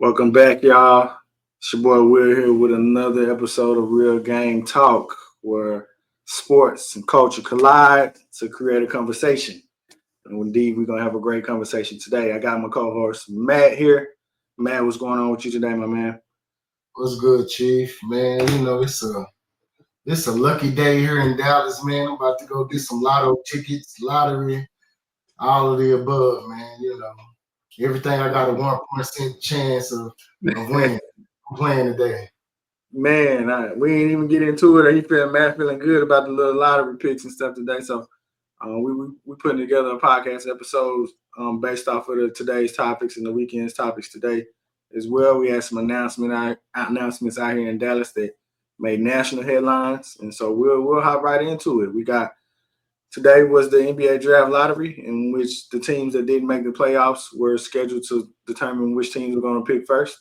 Welcome back, y'all. It's your boy Will here with another episode of Real Game Talk, where sports and culture collide to create a conversation. And indeed, we're gonna have a great conversation today. I got my co-host Matt here. Matt, what's going on with you today, my man? What's good, Chief? Man, it's a lucky day here in Dallas, man. I'm about to go get some lotto tickets, lottery, all of the above, man. Everything I got a 1% chance of winning. I'm playing today. Man, we ain't even get into it. Matt feeling good about the little lottery picks and stuff today. So we putting together a podcast episode based off of today's topics and the weekend's topics today as well. We had some announcements out here in Dallas that made national headlines, and so we'll hop right into it. We got today was the NBA draft lottery, in which the teams that didn't make the playoffs were scheduled to determine which teams were going to pick first.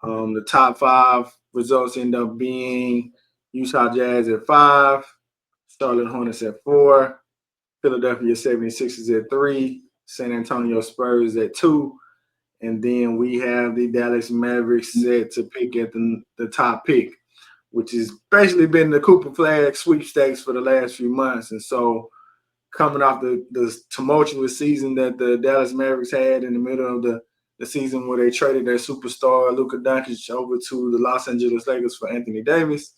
The top 5 results end up being Utah Jazz at 5, Charlotte Hornets at 4, Philadelphia 76ers at 3, San Antonio Spurs at 2, and then we have the Dallas Mavericks set to pick at the top pick, which has basically been the Cooper Flagg sweepstakes for the last few months. And so coming off the tumultuous season that the Dallas Mavericks had in the middle of the season where they traded their superstar Luka Doncic over to the Los Angeles Lakers for Anthony Davis,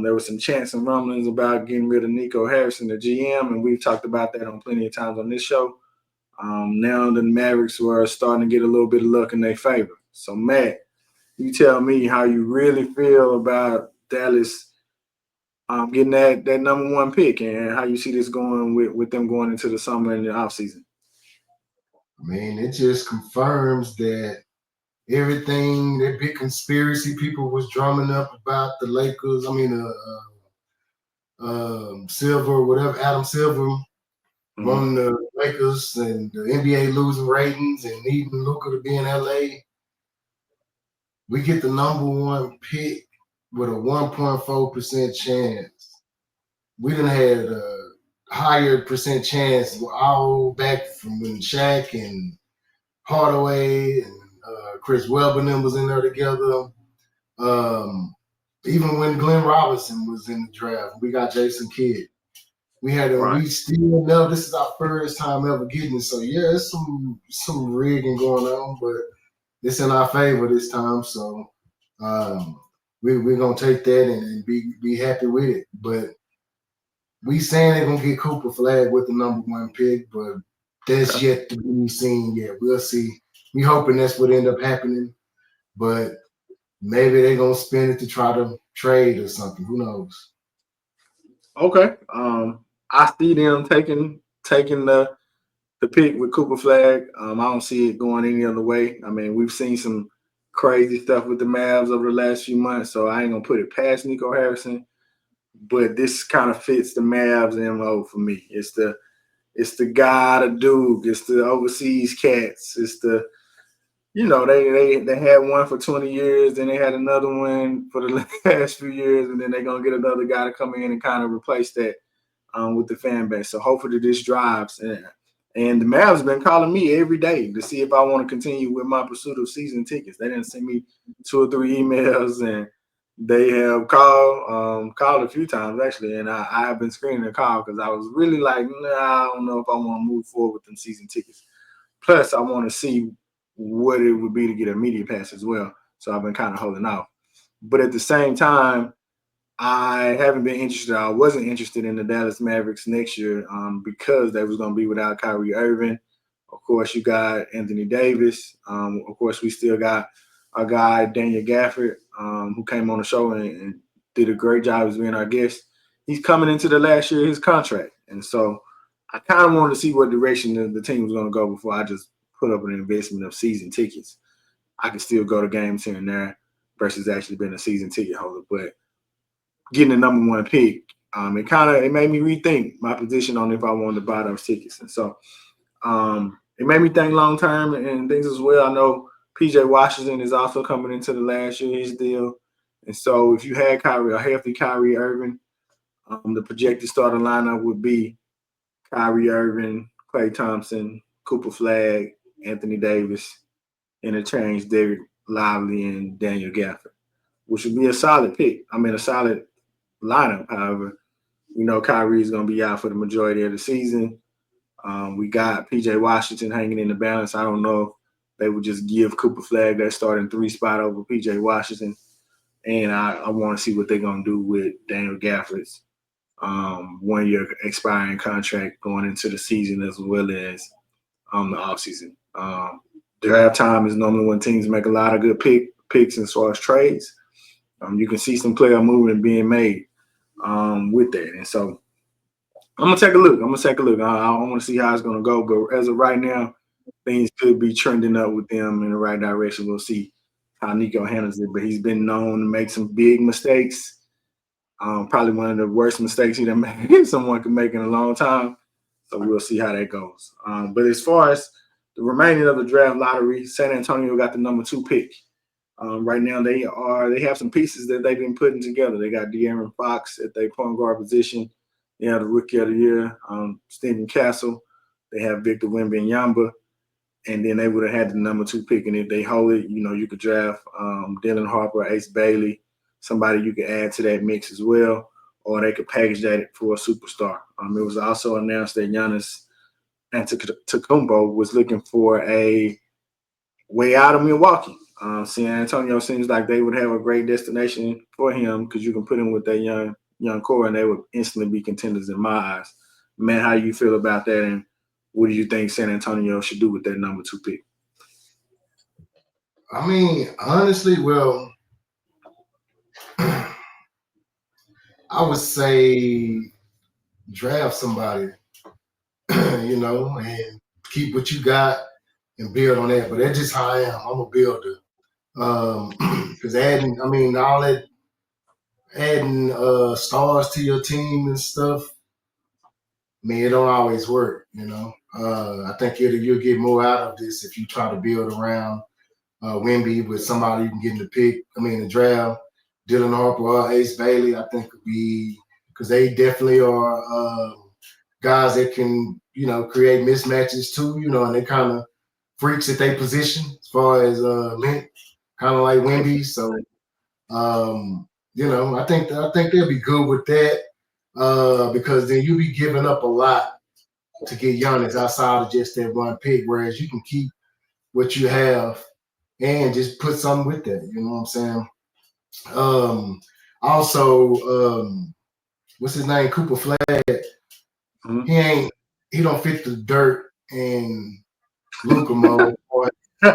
there was some chants and rumblings about getting rid of Nico Harrison, the GM, and we've talked about that on plenty of times on this show. Now the Mavericks were starting to get a little bit of luck in their favor. So, Matt, you tell me how you really feel about Dallas getting that number 1 pick and how you see this going with them going into the summer and the offseason. I mean, it just confirms that everything that big conspiracy people was drumming up about the Lakers. I mean, Silver, whatever, Adam Silver, wanting the Lakers and the NBA losing ratings and needing Luka to be in LA. We get the number 1 pick with a 1.4% chance. We done had a higher percent chance all back from when Shaq and Hardaway and Chris Webber and them was in there together. Even when Glenn Robinson was in the draft, we got Jason Kidd. We still know this is our first time ever getting it. So yeah, it's some rigging going on, but it's in our favor this time. So we're gonna take that and be happy with it. But we saying they're gonna get Cooper Flagg with the number 1 pick, but that's yet to be seen yet. We'll see. We hoping that's what end up happening, but maybe they're gonna spend it to try to trade or something. Who knows? Okay. I see them taking the pick with Cooper Flagg. I don't see it going any other way. I mean, we've seen some crazy stuff with the Mavs over the last few months, so I ain't gonna put it past Nico Harrison. But this kind of fits the Mavs MO for me. It's the guy, the Duke. It's the overseas cats. It's the they had one for 20 years, then they had another one for the last few years, and then they're gonna get another guy to come in and kind of replace that with the fan base. So hopefully this drives. And the Mavs have been calling me every day to see if I want to continue with my pursuit of season tickets. They didn't send me 2 or 3 emails, and they have called a few times actually, and I have been screening the call because I was really like, I don't know if I want to move forward with them season tickets. Plus, I want to see what it would be to get a media pass as well. So I've been kind of holding out. But at the same time, I haven't been interested. I wasn't interested in the Dallas Mavericks next year because they was going to be without Kyrie Irving. Of course, you got Anthony Davis. Of course, we still got our guy, Daniel Gafford, who came on the show and did a great job as being our guest. He's coming into the last year of his contract. And so I kind of wanted to see what direction the team was going to go before I just put up an investment of season tickets. I could still go to games here and there versus actually being a season ticket holder. But getting the number one pick, it made me rethink my position on if I wanted to buy those tickets. And so it made me think long term and things as well. I know PJ Washington is also coming into the last year of his deal. And so if you had a healthy Kyrie Irving, the projected starting lineup would be Kyrie Irving, Klay Thompson, Cooper Flagg, Anthony Davis, interchange Derek Lively and Daniel Gafford, which would be a solid pick. A solid lineup. However, we know Kyrie is going to be out for the majority of the season. We got PJ Washington hanging in the balance. I don't know if they would just give Cooper Flagg that starting 3 spot over PJ Washington. And I want to see what they're going to do with Daniel Gafford's 1 year expiring contract going into the season as well as the offseason. Draft time is normally when teams make a lot of good picks as far as trades. You can see some player movement being made with that. And so I'm going to take a look. I want to see how it's going to go. But as of right now, things could be trending up with them in the right direction. We'll see how Nico handles it. But he's been known to make some big mistakes. Probably one of the worst mistakes someone could make in a long time. So we'll see how that goes. But as far as the remaining of the draft lottery, San Antonio got the number 2 pick. Right now they have some pieces that they've been putting together. They got De'Aaron Fox at their point guard position. They have the rookie of the year, Stephen Castle. They have Victor Wembanyama. And then they would have had the number 2 pick. And if they hold it, you could draft Dylan Harper, Ace Bailey, somebody you could add to that mix as well, or they could package that for a superstar. It was also announced that Giannis Antetokounmpo was looking for a way out of Milwaukee. San Antonio seems like they would have a great destination for him because you can put him with that young core, and they would instantly be contenders in my eyes. Man, how do you feel about that, and what do you think San Antonio should do with that number 2 pick? Honestly, well, I would say draft somebody, and keep what you got and build on that. But that's just how I am. I'm a builder. Because adding stars to your team and stuff, it don't always work. I think you'll get more out of this if you try to build around Wemby with somebody you can get in the draft. Dylan Harper or Ace Bailey, I think could be, because they definitely are guys that can, create mismatches too, and they kind of freaks at their position as far as length, kind of like Wemby. So, I think they'll be good with that because then you'll be giving up a lot to get Giannis outside of just that one pick, whereas you can keep what you have and just put something with that. You know what I'm saying? Also, what's his name? Cooper Flagg. Mm-hmm. He don't fit the dirt and Luka mode. He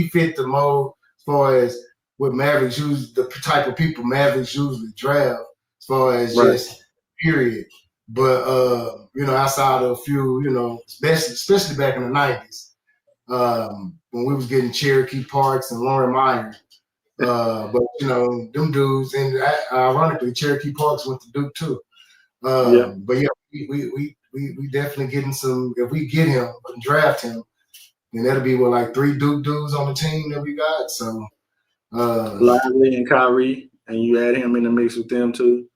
fit the mold as far as what Mavericks use, the type of people Mavericks usually draft, as far as just period. But outside of a few, especially back in the 90s, when we was getting Cherokee Parks and Lauren Meyer. But them dudes, and ironically, Cherokee Parks went to Duke too. But yeah, we definitely getting some. If we get him and draft him, then that'll be like 3 Duke dudes on the team that we got. So Lively and Kyrie, and you add him in the mix with them too.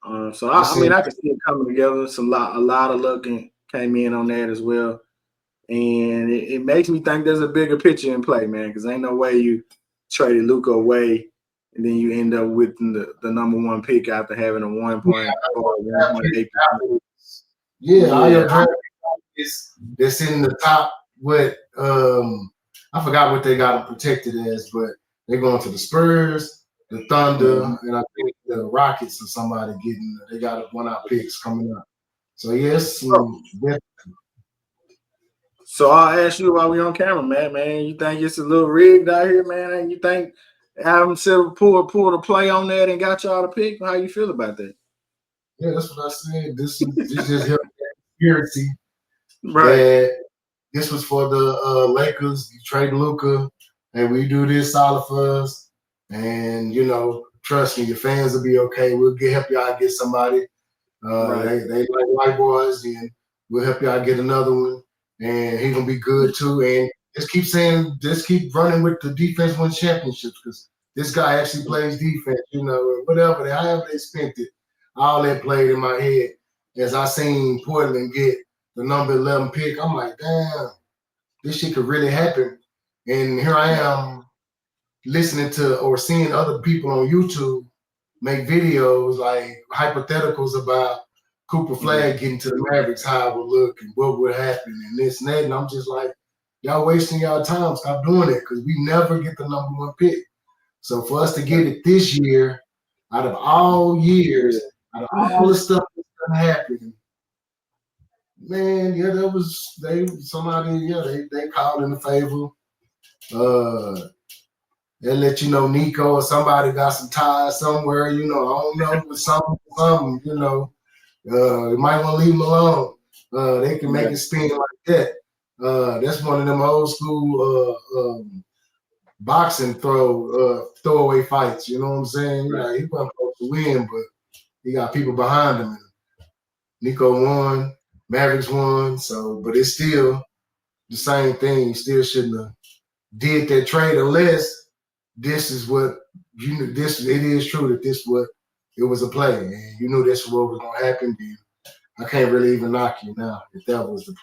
I can see it coming together. A lot of luck came in on that as well. And it makes me think there's a bigger picture in play, man, because ain't no way you traded Luka away and then you end up with the number 1 pick after having a 1.8. All your draft that's in the top. What I forgot what they got them protected as, but they're going to the Spurs, the Thunder, and I think the Rockets or somebody they got 1-out picks coming up. So yes. So I'll ask you while we on camera, man. You think it's a little rigged out here, man? And you think have him pull the play on that and got y'all to pick? How you feel about that? Yeah, that's what I said. This just helped conspiracy Right. that this was for the Lakers. You trade Luka, and we do this solid for us. And trust me, your fans will be okay. We'll help y'all get somebody. Right. They like white boys, and we'll help y'all get another one. And he gonna be good too. And just keep running with the defense win championships because this guy actually plays defense. Whatever, however they spent it, all that played in my head as I seen Portland get the number 11 pick. I'm like, damn, this shit could really happen. And here I am listening to or seeing other people on YouTube make videos like hypotheticals about Cooper Flagg getting to the Mavericks, how it would look and what would happen and this and that. And I'm just like, y'all wasting y'all time. Stop doing it because we never get the number 1 pick. So for us to get it this year, out of all years, out of all the stuff that's gonna happen, man, yeah, they called in the favor. They'll let you know Nico or somebody got some ties somewhere, I don't know, with something, you might want to leave them alone. They can make it spin like that. That's one of them old school boxing throwaway fights, you know what I'm saying? Right. He wasn't supposed to win, but he got people behind him. Nico won, Mavericks won, but it's still the same thing. You still shouldn't have did that trade unless this is what it is true that it was a play, and you knew this was what was gonna happen. Then I can't really even knock you now if that was the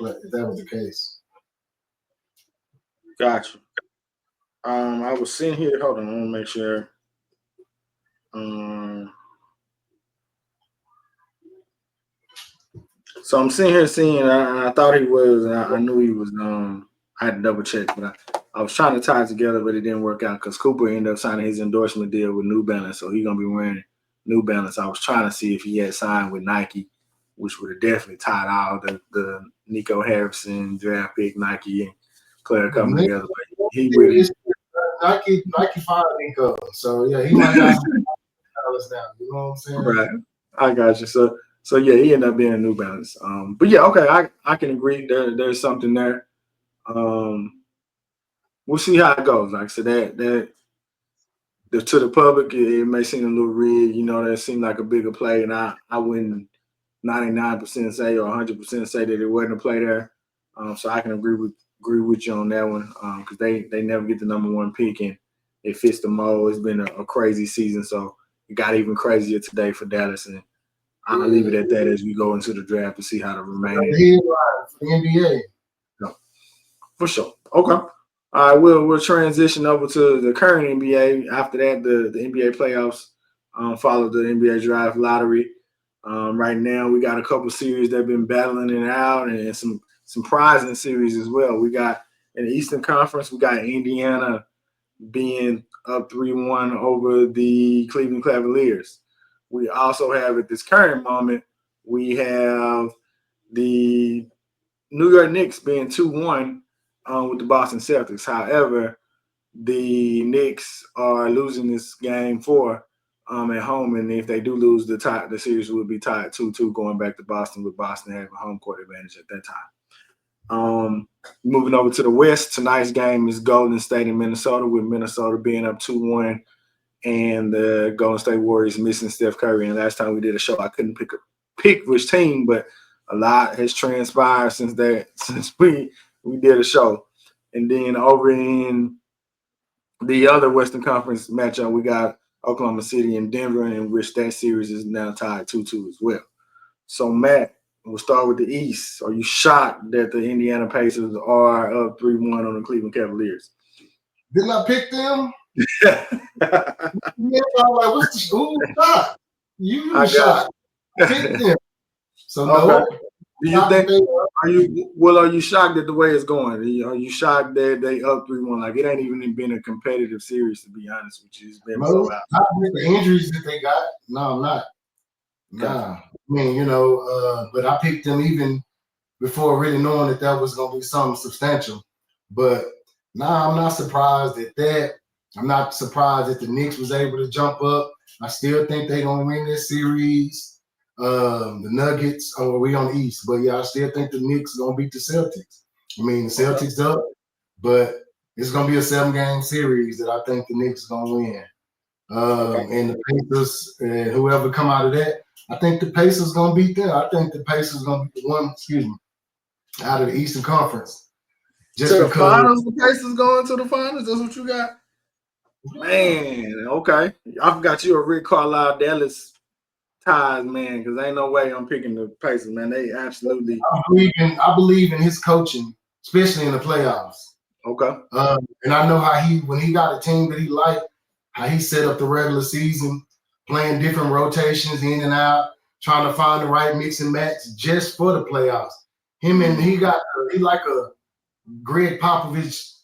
case. Gotcha. I was sitting here. Hold on, I want to make sure. So I'm sitting here seeing. I thought he was. I knew he was. I had to double check, but I was trying to tie it together, but it didn't work out because Cooper ended up signing his endorsement deal with New Balance, so he's gonna be wearing New Balance. I was trying to see if he had signed with Nike, which would have definitely tied all the Nico Harrison draft pick, Nike and player coming together. But he really Nike fired Nico, so yeah, he might got some dollars now. You know what I'm saying? Right. I got you. So yeah, he ended up being a New Balance. But yeah, okay, I can agree. There's something there. We'll see how it goes. Like I said, that to the public, it may seem a little rigged. That seemed like a bigger play, and I wouldn't 99% say or 100% say that it wasn't a play there. So I can agree with you on that one because they never get the number 1 pick, and it fits the mold. It's been a crazy season, so it got even crazier today for Dallas, and I'll leave it at that as we go into the draft to see how the remaining for the NBA. No, for sure. Okay. All right, we'll transition over to the current NBA. After that, the NBA playoffs follow the NBA draft lottery. Right now, we got a couple series that have been battling it out, and some surprising series as well. We got in the Eastern Conference, we got Indiana being up 3-1 over the Cleveland Cavaliers. We also have at this current moment, we have the New York Knicks being 2-1 with the Boston Celtics. However, the Knicks are losing this game 4 at home, and if they do lose, the series will be tied 2-2 going back to Boston, with Boston having home court advantage at that time. Moving over to the West, tonight's game is Golden State and Minnesota, with Minnesota being up 2-1, and the Golden State Warriors missing Steph Curry. And last time we did a show, I couldn't pick which team, but a lot has transpired since we did a show. And then over in the other Western Conference matchup, we got Oklahoma City and Denver, in which that series is now tied 2-2 as well. So, Matt, we'll start with the East. Are you shocked that the Indiana Pacers are up 3-1 on the Cleveland Cavaliers? Didn't I pick them? Yeah, I'm like, what's the school shot? You shot. Pick them. So okay. No. Do you think are you shocked at the way it's going? Are you shocked that they up 3-1? Like, it ain't even been a competitive series, to be honest with you. It's been not with the injuries that they got. No, I'm not. Nah. I mean, but I picked them even before really knowing that was gonna be something substantial. But I'm not surprised at that. I'm not surprised that the Knicks was able to jump up. I still think they're gonna win this series. The Nuggets, we on the East, but yeah, I still think the Knicks are gonna beat the Celtics. I mean, the Celtics up, but it's gonna be a 7-game series that I think the Knicks are gonna win. And the Pacers, and whoever come out of that, I think the Pacers gonna beat them. I think the Pacers gonna be the one, out of the Eastern Conference. Just to the finals, the Pacers going to the finals. That's what you got. Man, okay. I forgot you a Rick Carlisle Dallas ties, man, because ain't no way I'm picking the Pacers, man. They absolutely. I believe in his coaching, especially in the playoffs. Okay. And I know how when he got a team that he liked, how he set up the regular season, playing different rotations in and out, trying to find the right mix and match just for the playoffs. He like a Greg Popovich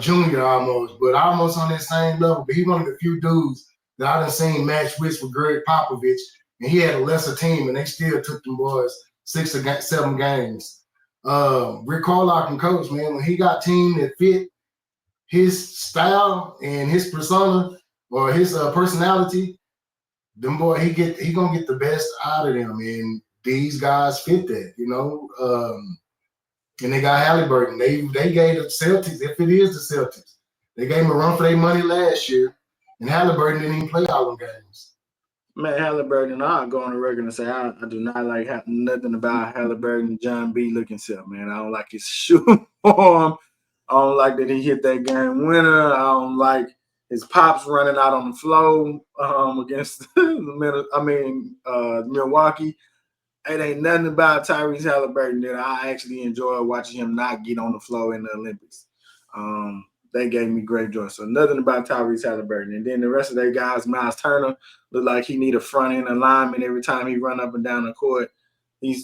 Jr. almost, but almost on that same level. But he one of the few dudes that I done seen match wits with Greg Popovich, and he had a lesser team, and they still took them boys 6 or 7 games. Rick Carlisle can coach, man. When he got team that fit his style and his persona or his personality, them boy he gonna get the best out of them, and these guys fit that, and they got Halliburton. They gave the Celtics, if it is the Celtics, they gave them a run for their money last year, and Halliburton didn't even play all them games. Man, Halliburton, I'll go on the record and say I do not like nothing about Halliburton, John B. looking self, man. I don't like his shooting form. I don't like that he hit that game winner. I don't like his pops running out on the floor against Milwaukee. It ain't nothing about Tyrese Halliburton that I actually enjoy watching him not get on the floor in the Olympics. They gave me great joy. So nothing about Tyrese Halliburton. And then the rest of their guys, Miles Turner, look like he need a front end alignment every time he run up and down the court. He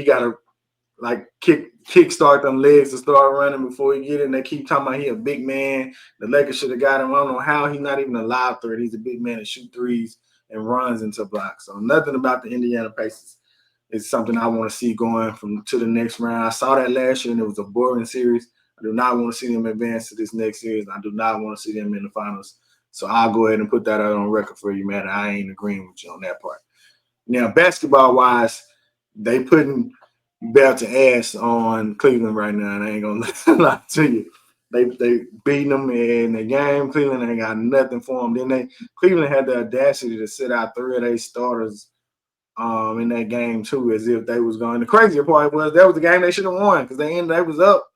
got to kick start them legs to start running before he get it. And they keep talking about he a big man. The Lakers should have got him. I don't know how he's not even a live threat. He's a big man that shoot threes and runs into blocks. So nothing about the Indiana Pacers is something I want to see going to the next round. I saw that last year and it was a boring series. I do not want to see them advance to this next series. I do not want to see them in the finals. So I'll go ahead and put that out on record for you, man. I ain't agreeing with you on that part. Now, basketball-wise, they putting belt to ass on Cleveland right now, and I ain't going to lie to you. They beating them in the game. Cleveland ain't got nothing for them. Then Cleveland had the audacity to sit out 3 of their starters in that game, too, as if they was going. The crazier part was that was the game they should have won because they was up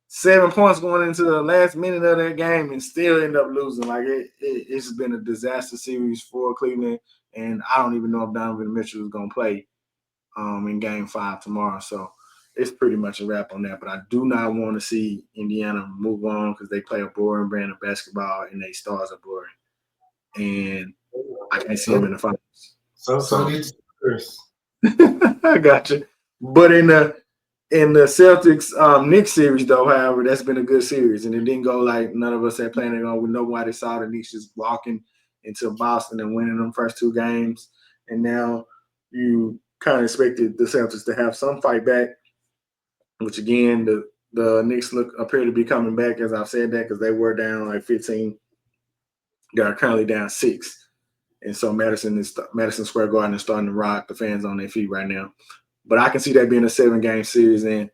7 points going into the last minute of that game and still end up losing. Like it's been a disaster series for Cleveland, and I don't even know if Donovan Mitchell is going to play in Game 5 tomorrow. So it's pretty much a wrap on that. But I do not want to see Indiana move on because they play a boring brand of basketball and their stars are boring, and I can't see them in the finals. So did Chris. I got you. But in the Celtics Knicks series, though, however, that's been a good series, and it didn't go like none of us had planned it on. We know why they saw the Knicks just walking into Boston and winning them first 2 games, and now you kind of expected the Celtics to have some fight back, which again the Knicks appear to be coming back, as I've said that, because they were down like 15. They are currently down 6. And so Madison Square Garden is starting to rock the fans on their feet right now. But I can see that being a 7-game series. And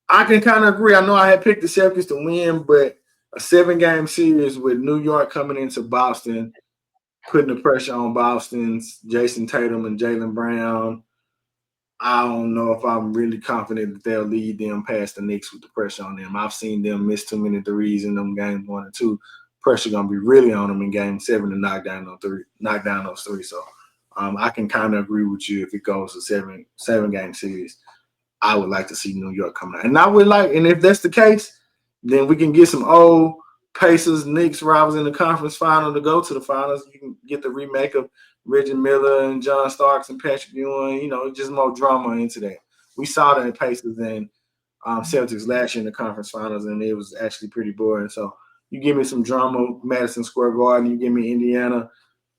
I can kind of agree. I know I had picked the Celtics to win, but a 7-game series with New York coming into Boston, putting the pressure on Boston's Jason Tatum and Jaylen Brown, I don't know if I'm really confident that they'll lead them past the Knicks with the pressure on them. I've seen them miss too many threes in them games 1 and 2. Pressure gonna be really on them in Game 7 to knock down those 3. So I can kind of agree with you if it goes to 7-game series. I would like to see New York coming out, and if that's the case, then we can get some old Pacers, Knicks rivals in the conference final to go to the finals. You can get the remake of Reggie Miller and John Starks and Patrick Ewing. Just more drama into that. We saw that in Pacers and Celtics last year in the conference finals, and it was actually pretty boring. So you give me some drama, Madison Square Garden. You give me Indiana,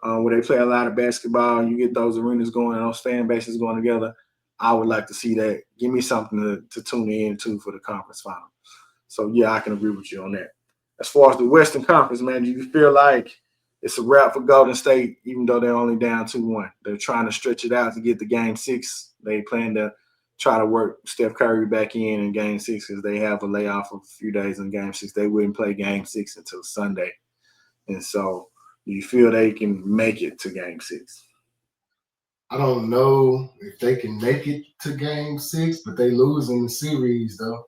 where they play a lot of basketball. And you get those arenas going and those fan bases going together. I would like to see that. Give me something to tune in to for the conference final. So, yeah, I can agree with you on that. as far as the Western Conference, man, do you feel like it's a wrap for Golden State, even though they're only down 2-1? They're trying to stretch it out to get to Game 6. They plan to try to work Steph Curry back in Game 6 because they have a layoff of a few days in Game 6. They wouldn't play Game 6 until Sunday. And so do you feel they can make it to Game 6? I don't know if they can make it to Game 6, but they losing the series though.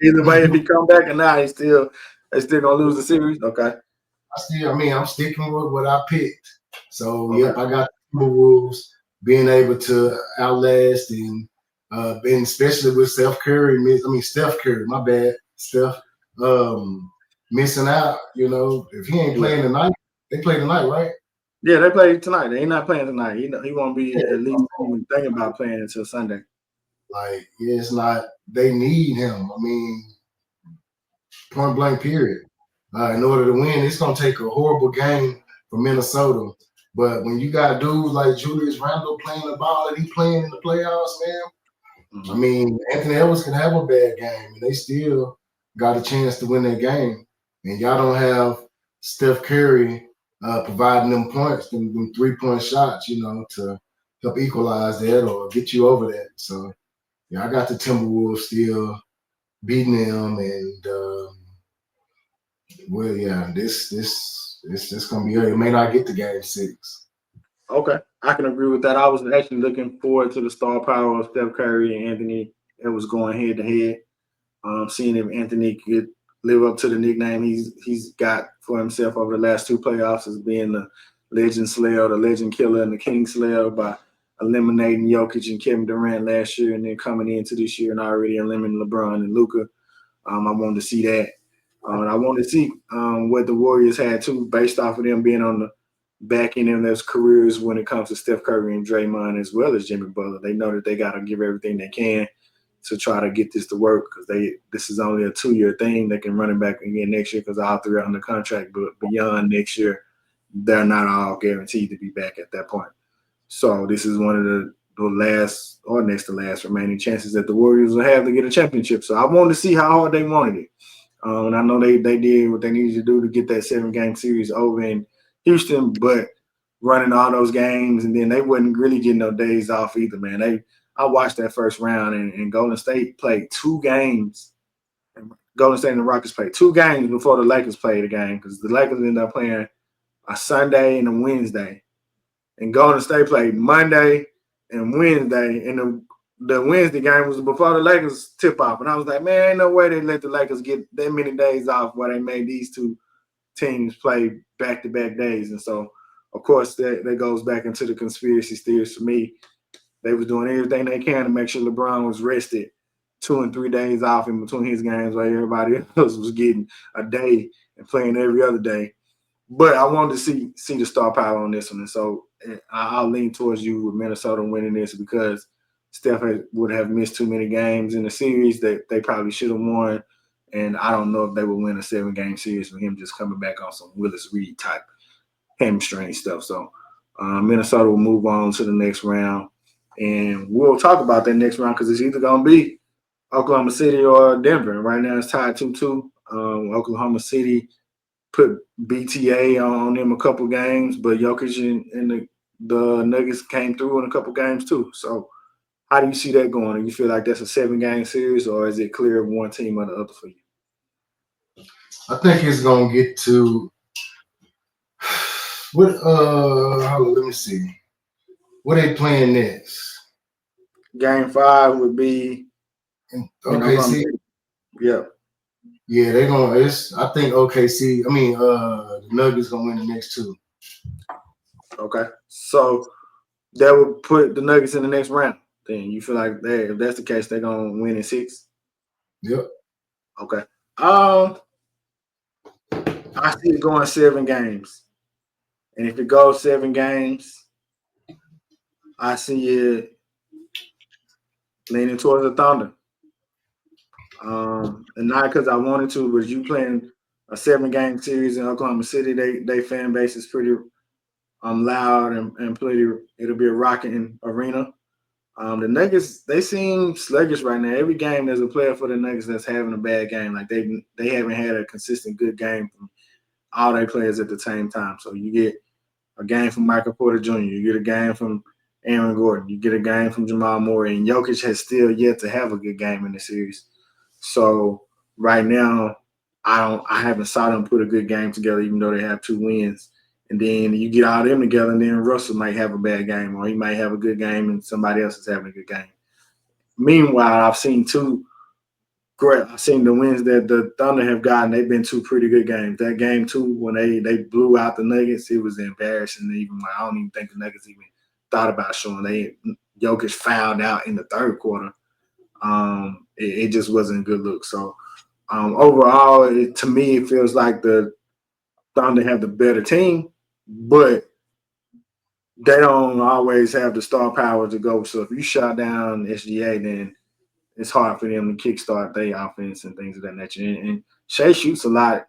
Either way, if he come back or not, they still gonna lose the series. Okay. I'm sticking with what I picked. So Okay. yep, I got the Timberwolves being able to outlast and especially with Steph Curry, my bad, Steph, missing out. You know, if he ain't playing tonight, they play tonight, right? Yeah, they play tonight. They ain't not playing tonight. He won't be Yeah. at least even thinking about playing until Sunday. Like, it's not. They need him. I mean, point blank, period. In order to win, it's gonna take a horrible game for Minnesota. But when you got dudes like Julius Randle playing the ball and he playing in the playoffs, man. Mm-hmm. I mean, Anthony Edwards can have a bad game, and they still got a chance to win that game. And y'all don't have Steph Curry providing them points, them 3-point shots, you know, to help equalize that or get you over that. So, yeah, I got the Timberwolves still beating them, and well, yeah, this gonna be. It may not get to Game 6. Okay, I can agree with that. I was actually looking forward to the star power of Steph Curry and Anthony. It was going head to head. Seeing if Anthony could live up to the nickname he's got for himself over the last 2 playoffs as being the legend slayer, the legend killer, and the king slayer by eliminating Jokic and Kevin Durant last year, and then coming into this year and already eliminating LeBron and Luka. I wanted to see that. And I wanted to see what the Warriors had too, based off of them being on the back end of their careers when it comes to Steph Curry and Draymond as well as Jimmy Butler. They know that they got to give everything they can to try to get this to work because this is only a 2-year thing. They can run it back again next year because all 3 are under contract. But beyond next year, they're not all guaranteed to be back at that point. So this is one of the last or next to last remaining chances that the Warriors will have to get a championship. So I wanted to see how hard they wanted it. And I know they did what they needed to do to get that 7-game series over in Houston, but running all those games and then they wasn't really getting no days off either, man. I watched that first round and Golden State played 2 games. Golden State and the Rockets played 2 games before the Lakers played a game because the Lakers ended up playing a Sunday and a Wednesday. And Golden State played Monday and Wednesday, and the Wednesday game was before the Lakers tip off. And I was like, man, ain't no way they let the Lakers get that many days off while they made these 2 teams play back-to-back days. And so, of course, that goes back into the conspiracy theories for me. They was doing everything they can to make sure LeBron was rested 2 and 3 days off in between his games while everybody else was getting a day and playing every other day. But I wanted to see the star power on this one. And so I'll lean towards you with Minnesota winning this because Steph would have missed too many games in the series that they probably should have won. And I don't know if they would win a 7-game series with him just coming back on some Willis Reed type hamstring stuff. So Minnesota will move on to the next round. And we'll talk about that next round because it's either going to be Oklahoma City or Denver. Right now it's tied 2-2. Oklahoma City put BTA on them a couple games, but Jokic and the Nuggets came through in a couple games too. So how do you see that going? Do you feel like that's a 7-game series or is it clear of one team or the other for you? I think it's gonna get to let me see. What they playing next? Game 5 would be OKC. Yeah. Yeah, they're gonna. I think OKC. The Nuggets gonna win the next 2. Okay, so that would put the Nuggets in the next round. Then you feel like if that's the case, they're gonna win in 6. Yep. Okay. I see it going 7 games, and if it goes 7 games, I see it leaning towards the Thunder. And not because I wanted to, but you playing a 7-game series in Oklahoma City, they fan base is pretty loud and pretty. It'll be a rocking arena. The Nuggets, they seem sluggish right now. Every game there's a player for the Nuggets that's having a bad game. Like they haven't had a consistent good game from all their players at the same time. So you get a game from Michael Porter Jr., you get a game from Aaron Gordon, you get a game from Jamal Murray, and Jokic has still yet to have a good game in the series. So right now, I haven't saw them put a good game together, even though they have 2 wins. And then you get all them together, and then Russell might have a bad game, or he might have a good game, and somebody else is having a good game. Meanwhile, I've seen the wins that the Thunder have gotten. They've been 2 pretty good games. That game too, when they blew out the Nuggets, it was embarrassing. Even I don't even think the Nuggets even thought about showing. Jokic fouled out in the third quarter. It just wasn't a good look. So overall, to me, it feels like the Thunder have the better team, but they don't always have the star power to go. So if you shut down SGA, then it's hard for them to kickstart their offense and things of that nature. And Shea shoots a lot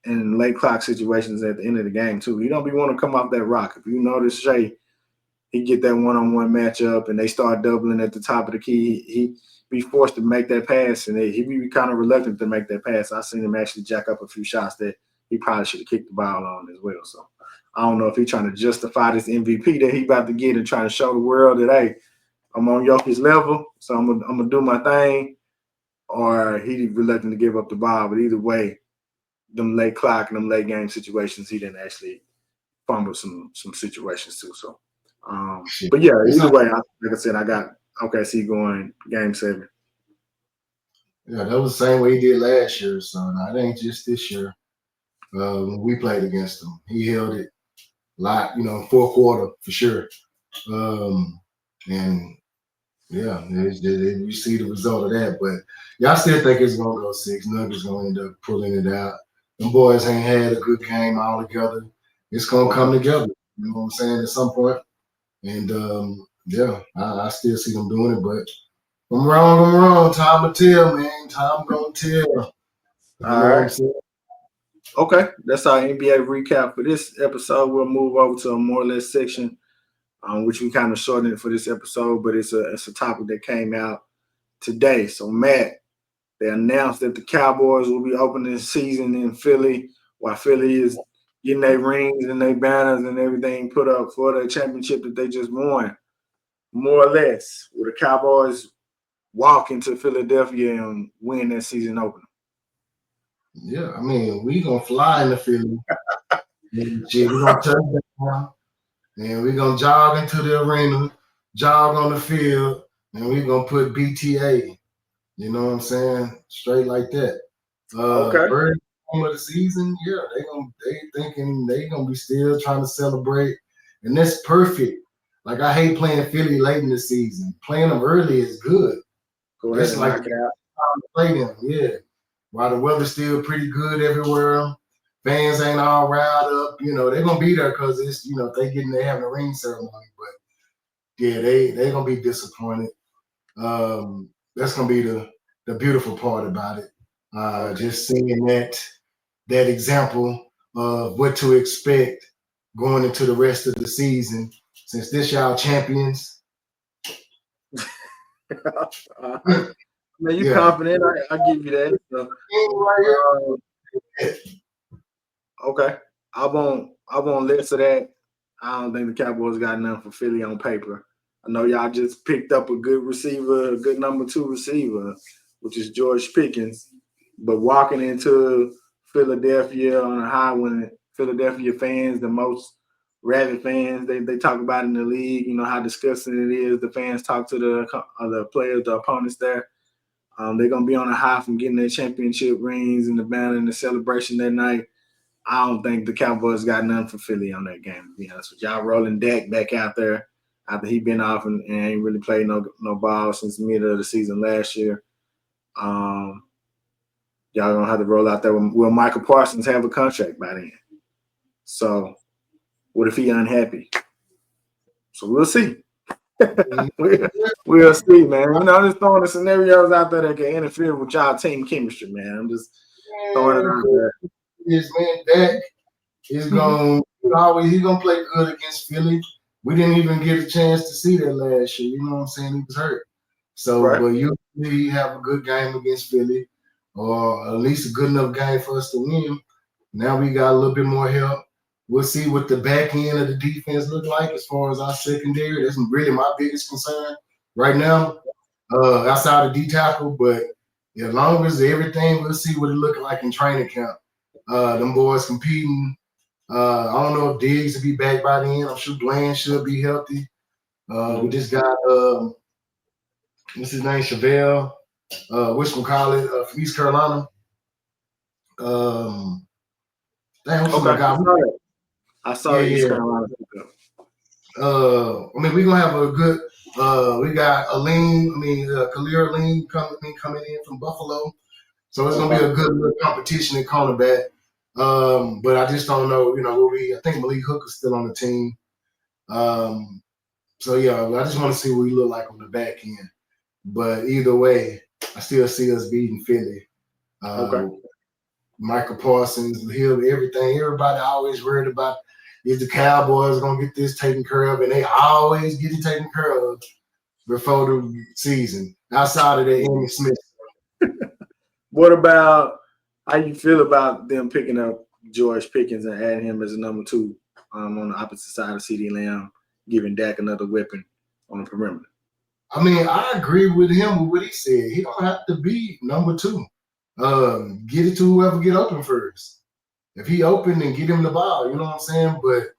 in late clock situations at the end of the game too. He don't be want to come off that rock. If you notice Shea, he get that one-on-one matchup and they start doubling at the top of the key. He be forced to make that pass, and he be kind of reluctant to make that pass. I seen him actually jack up a few shots that he probably should have kicked the ball on as well. So I don't know if he's trying to justify this MVP that he about to get and trying to show the world that, hey, I'm on Jokic's level, so I'm gonna do my thing, or he reluctant to give up the ball. But either way, them late clock and them late game situations, he didn't actually fumble some situations too. So, but yeah, either way, like I said, I got OKC going game 7. Yeah, that was the same way he did last year, so it ain't just this year. When we played against him, he held it a lot, fourth quarter for sure. And yeah, you see the result of that. But y'all still think it's gonna go 6. Nuggets gonna end up pulling it out. Them boys ain't had a good game all together. It's gonna come together. You know what I'm saying? At some point. And yeah, I still see them doing it. But I'm wrong. Time will tell, man. Time gonna tell. You know All what I'm right. saying? Okay, that's our NBA recap for this episode. We'll move over to a more or less section, which we kind of shortened it for this episode, but it's a topic that came out today. So Matt, they announced that the Cowboys will be opening the season in Philly, while Philly is getting their rings and their banners and everything put up for the championship that they just won. More or less, will the Cowboys walk into Philadelphia and win that season opener? Yeah, I mean, we gonna fly into Philly. Shit, we gonna touch down, and we gonna jog into the arena, jog on the field, and we gonna put BTA. You know what I'm saying? Straight like that. Okay. First game of the season, yeah, they thinking they gonna be still trying to celebrate, and that's perfect. Like I hate playing Philly late in the season. Playing them early is good. Go ahead It's and like knock it out. time to play them, yeah. While the weather's still pretty good everywhere, fans ain't all riled up. They're gonna be there because it's if they having a ring ceremony. But yeah, they gonna be disappointed. That's gonna be the beautiful part about it. Just seeing that example of what to expect going into the rest of the season. Since this y'all champions. Man, you confident? I give you that. So, okay, I won't less of that. I don't think the Cowboys got nothing for Philly on paper. I know y'all just picked up a good receiver, a good number 2 receiver, which is George Pickens. But walking into Philadelphia on a high, when Philadelphia fans, the most rabid fans, they talk about in the league, how disgusting it is. The fans talk to the players, the opponents there. They're going to be on a high from getting their championship rings and the banner and the celebration that night. I don't think the Cowboys got nothing for Philly on that game, to be honest with y'all. Rolling Dak back out there after he been off and ain't really played no ball since the middle of the season last year. Y'all gonna have to roll out there. Will Michael Parsons have a contract by then? So what if he unhappy? So we'll see. we'll see, man. I'm just throwing the scenarios out there that can interfere with y'all team chemistry, man. I'm just throwing it out there. Dak is gonna play good against Philly. we didn't even get a chance to see that last year. You know what I'm saying? He was hurt. So, Right. but usually have a good game against Philly, or at least a good enough game for us to win. Now we got a little bit more help. We'll see what the back end of the defense look like as far as our secondary. That's really my biggest concern right now, outside of D tackle. But as long as everything, we'll see what it looking like in training camp. Them boys competing. I don't know if Diggs will be back by then. I'm sure Bland should be healthy. We just got what's his name, Chevelle, whatchamacallit, from East Carolina. What's my guy? I saw the East Carolina pickup. I mean, we're gonna have a good. We got Khalil Aline coming in from Buffalo, so it's gonna be a good little competition in cornerback. But I just don't know. I think Malik Hooker's still on the team. So yeah, I just want to see what we look like on the back end. But either way, I still see us beating Philly. Michael Parsons, Hill, everything. Everybody always worried about is the Cowboys gonna get this taken care of, and they always get it taken care of before the season. Outside of that, Emmitt Smith. What about how you feel about them picking up George Pickens and adding him as a number 2 on the opposite side of CeeDee Lamb, giving Dak another weapon on the perimeter? I mean, I agree with him with what he said. He don't have to be number 2. Get it to whoever get open first. If he open, then get him the ball. You know what I'm saying? But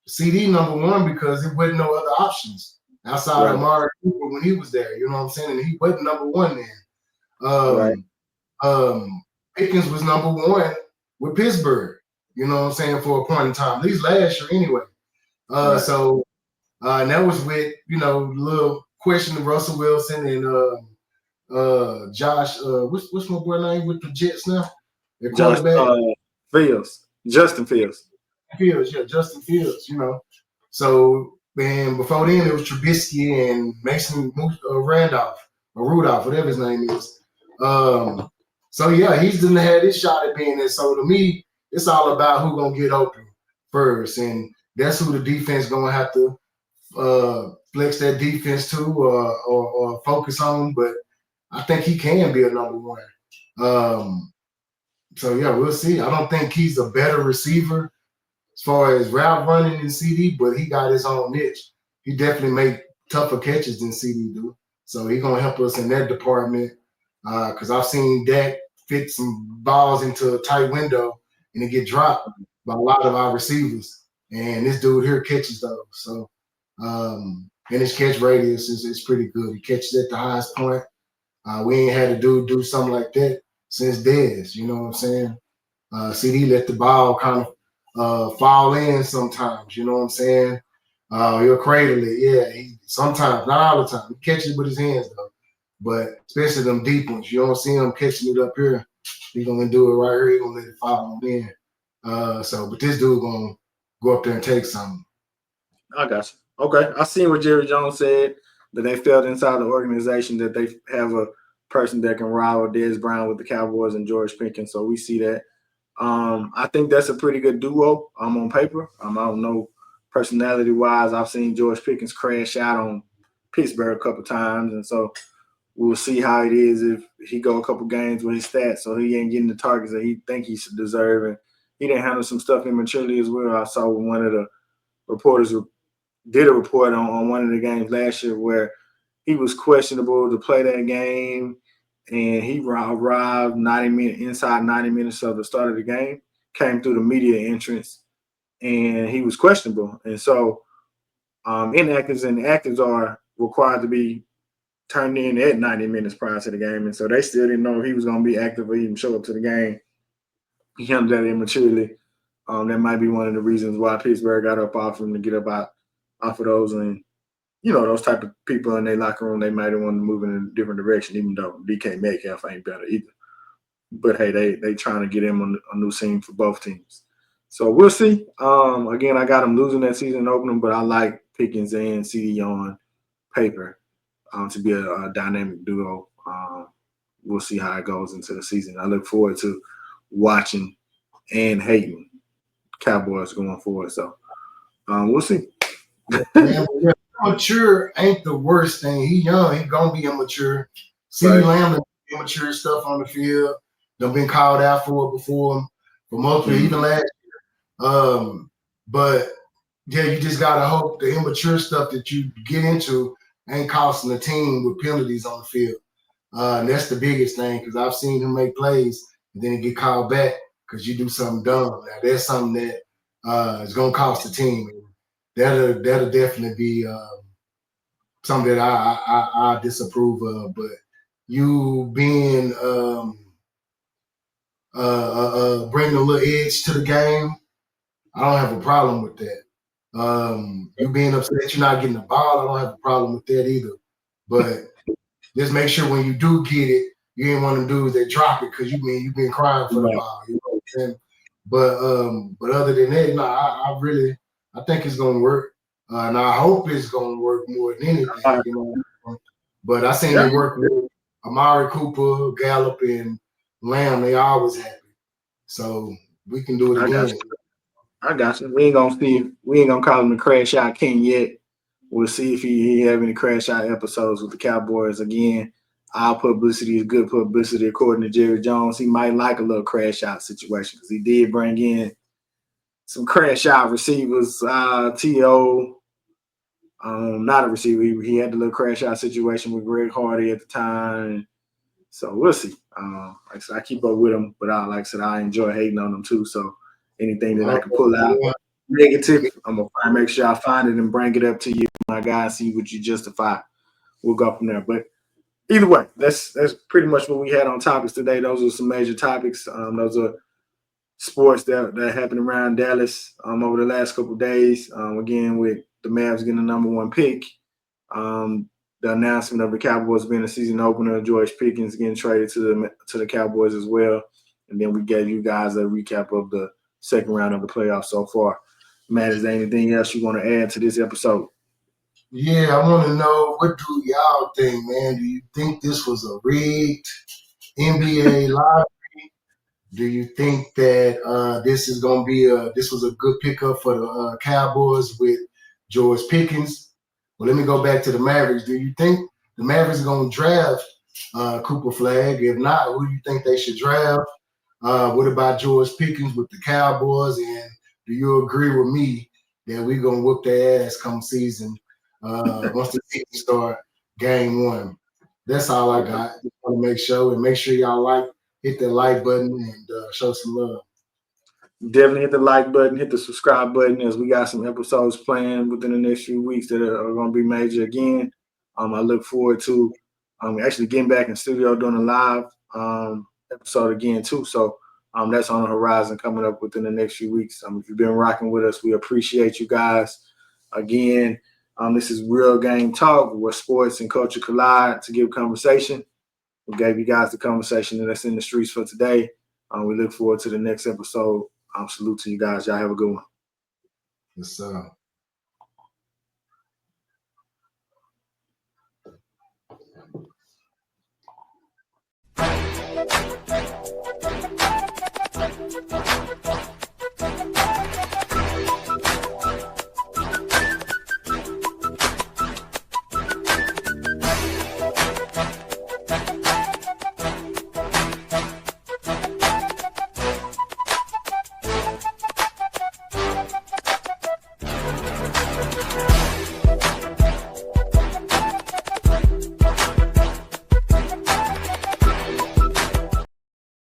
CD number 1 because there wasn't no other options outside of Amari Cooper when he was there. You know what I'm saying? And he wasn't number 1 then. Pickens was number 1 with Pittsburgh. You know what I'm saying? For a point in time, at least last year anyway. So and that was with little question of Russell Wilson and Josh. What's my boy name with the Jets now? Their quarterback. Justin Fields. Justin Fields. So and before then it was Trubisky and Mason Rudolph, whatever his name is. So yeah, he's done had his shot at being there. So to me, it's all about who gonna get open first, and that's who the defense gonna have to flex that defense to or focus on. But I think he can be a number 1. So yeah, we'll see. I don't think he's a better receiver as far as route running than CD, but he got his own niche. He definitely make tougher catches than CD do. So he's gonna help us in that department. Because I've seen Dak fit some balls into a tight window and it get dropped by a lot of our receivers. And this dude here catches those. So and his catch radius is pretty good. He catches at the highest point. We ain't had a dude do something like that since Dez. You know what I'm saying? CD let the ball kind of fall in sometimes. You know what I'm saying? He'll cradle it. Yeah, sometimes, not all the time. He catches with his hands though. But especially them deep ones, you don't see him catching it up here. He's gonna do it right here. He's gonna let it fall on in. But this dude gonna go up there and take something. I got you. Okay, I seen what Jerry Jones said that they felt inside the organization that they have a person that can rival Dez Bryant with the Cowboys and George Pickens. So we see that. I think that's a pretty good duo. On paper. I don't know personality-wise. I've seen George Pickens crash out on Pittsburgh a couple times, and so we'll see how it is if he go a couple games with his stats, so he ain't getting the targets that he think he should deserve. And he didn't handle some stuff immaturely as well. I saw one of the reporters did a report on one of the games last year where he was questionable to play that game, and he arrived inside 90 minutes of the start of the game, came through the media entrance, and he was questionable. And so inactives and actives are required to be turned in at 90 minutes prior to the game. And so they still didn't know if he was going to be active or even show up to the game. He handled that immaturely. That might be one of the reasons why Pittsburgh got up off him to get up off of those. And, those type of people in their locker room, they might have wanted to move in a different direction, even though DK Metcalf ain't better either. But, hey, they trying to get him on a new scene for both teams. So we'll see. Again, I got him losing that season opening, but I like Pickens and CD on paper. To be a dynamic duo. We'll see how it goes into the season. I look forward to watching and hating Cowboys going forward. So we'll see. Man, immature ain't the worst thing. He young, he gonna be immature. CeeDee Lamb immature stuff on the field. They've been called out for it before for multiple, even last year. But yeah, you just gotta hope the immature stuff that you get into ain't costing the team with penalties on the field. And that's the biggest thing because I've seen him make plays and then get called back because you do something dumb. Now that's something that is gonna cost the team. That'll definitely be something that I disapprove of. But you being bringing a little edge to the game, I don't have a problem with that. You being upset you're not getting the ball, I don't have a problem with that either. But just make sure when you do get it, you ain't one of them dudes that drop it because you've been crying for the ball. You know what I'm saying? But other than that, no, I think it's gonna work. And I hope it's gonna work more than anything, you know. But I seen it work with Amari Cooper, Gallup, and Lamb. They always happy. So we can do it again. I got you. We ain't gonna call him the crash out king yet. We'll see if he have any crash out episodes with the Cowboys again. Our publicity is good publicity, according to Jerry Jones. He might like a little crash out situation because he did bring in some crash out receivers. T.O. Not a receiver. He had the little crash out situation with Greg Hardy at the time. So we'll see. Like I said, I keep up with him, but like I said, I enjoy hating on him too. So anything that I can pull out negative, I'm gonna make sure I find it and bring it up to you, my guy, see what you justify. We'll go from there. But either way, that's pretty much what we had on topics today. Those are some major topics. Those are sports that happened around Dallas over the last couple of days. Again, with the Mavs getting the number 1 pick, the announcement of the Cowboys being a season opener, George Pickens getting traded to the Cowboys as well, and then we gave you guys a recap of the second round of the playoffs so far. Matt, is there anything else you want to add to this episode? Yeah, I want to know, what do y'all think, man? Do you think this was a rigged NBA lottery? Do you think that this was a good pickup for the Cowboys with George Pickens? Well, let me go back to the Mavericks. Do you think the Mavericks are going to draft Cooper Flagg? If not, who do you think they should draft? What about George Pickens with the Cowboys? And do you agree with me that we're going to whoop their ass come season once the season start, game 1? That's all I got. Just want to make sure y'all hit that like button and show some love. Definitely hit the like button, hit the subscribe button, as we got some episodes planned within the next few weeks that are going to be major again. I look forward to actually getting back in studio doing a live episode again too. So that's on the horizon coming up within the next few weeks. If you've been rocking with us, we appreciate you guys. Again, this is Real Game Talk, where sports and culture collide to give conversation. We gave you guys the conversation that's in the streets for today. We look forward to the next episode. Salute to you guys. Y'all have a good one. Yes, sir.